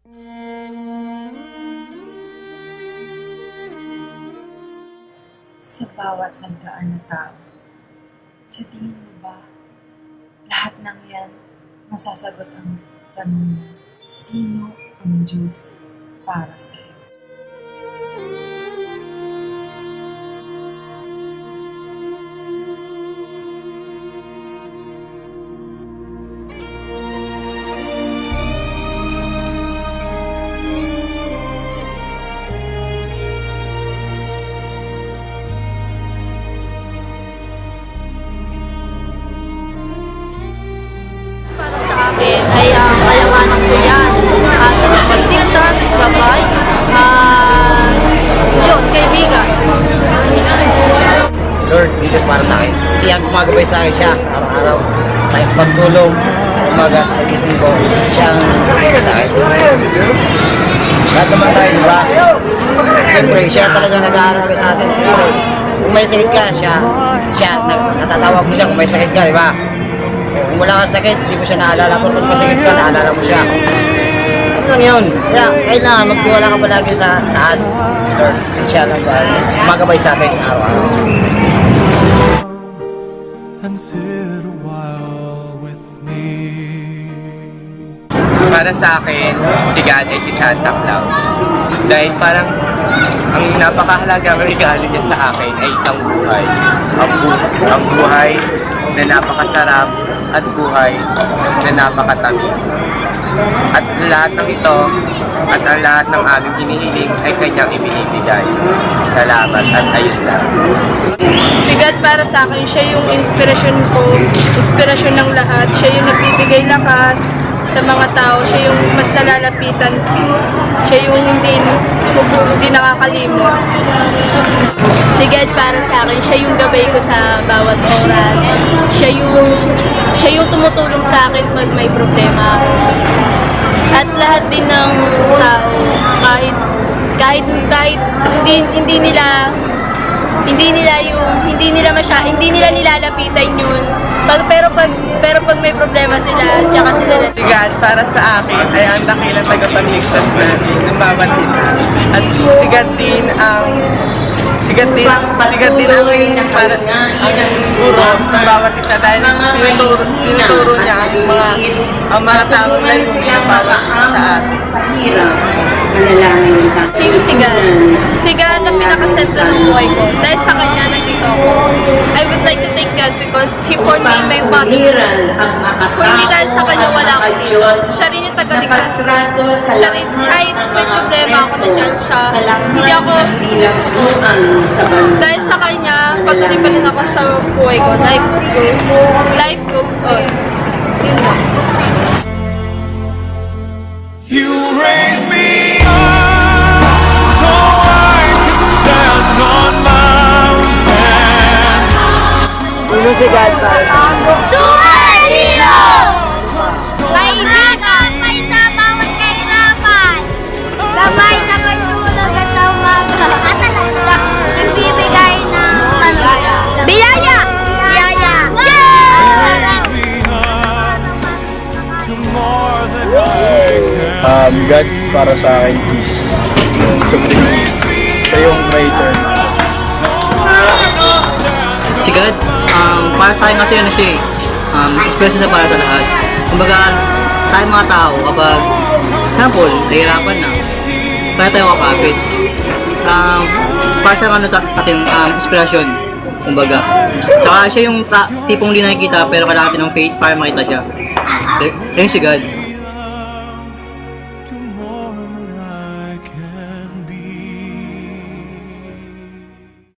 Sa bawat nagdaan na tao, sa tingin mo ba, lahat ng yan masasagot ang tanong na, sino ang Diyos para sa'yo? Para sa akin ay ang kayamanan ko yan. Tagapagligtas, gabay, yun, kaibigan. Si Lord, Diyos para sa akin. Kasi ang gumagabay sa akin siya sa araw-araw. Sa aking pagtulog, sa umaga, sa pag-isibo, siya ang gumagabay sa akin. Lahat naman tayo, di ba? Siyempre, siya talaga nag-aaral sa atin. Siyempre, kung may sakit ka, siya natatawag mo siya kung may sakit ka, di ba? Kung wala kang sakit, hindi mo siya naalala. Kung may sakit ka, naalala mo siya. Ano lang yun? Kaya, kailangan magtiwala ka palagi sa taas. Lord, kasi siya lang gumagabay sa atin araw-araw. And sit a while with me. Para sa akin, si God ay si Santa Claus. Dahil parang ang napakahalagang regalo niya sa akin ay isang buhay. Ang buhay na napakasarap at buhay na napakatamis. At lahat ng ito at ang lahat ng aming hinihiling ay kanyang ibinibigay. Salamat at ayos lang. Si God para sa akin, siya yung inspirasyon ko, inspirasyon ng lahat. Siya yung nagbibigay lakas sa mga tao, siya yung mas nalalapitan, siya yung hindi nakakalimot. Si God para sa akin, siya yung gabay ko sa bawat oras. Siya yung tumutulong sa akin pag may problema ako. At lahat din ng tao, kahit hindi nila nilalapitan yun. Pero pag may problema sila, tsaka sila. Si God para sa akin ay ang dakilang tagapagligtas natin ng bawat isa. At si God din ang parang guro ng bawat isa dahil tinuturo niya ang mga tamang layunin ng bawat isa sa atin. Sino si God? Si God ang pinakasentro ng buhay ko. Dahil sa kanya nandito ako. I would like to thank God because He foreknew my mother's birth. Kung hindi dahil sa kanya, wala ako dito. Siya rin yung tagaligtas ko. Siya rin, kahit may problema ako, nandiyan siya. Hindi ako sumusuko. Dahil sa kanya, patuloy pa rin ako sa buhay ko. Life goes on. Yun lang. You raise me up so I can stand on mountains. Sino si God para sa akin? Superhero! Kaibigan, may sa bawat kahirapan. Gabay sa pagtulog at sa umaga. At talaga, nagbibigay ng biyaya! Biyaya! Raise me up to more than I can. God para sa akin is yung supreme. Siya yung creator. Si God, para sa akin kasi ano siya special na para sa lahat. Kumbaga, tayo mga tao, kapag, example, nahihirapan na, kaya tayo kakapit. Para sa ano ating inspirasyon, kumbaga. Saka siya yung tipong hindi nakikita pero kailangan natin ng faith para makita siya. Ayun si God.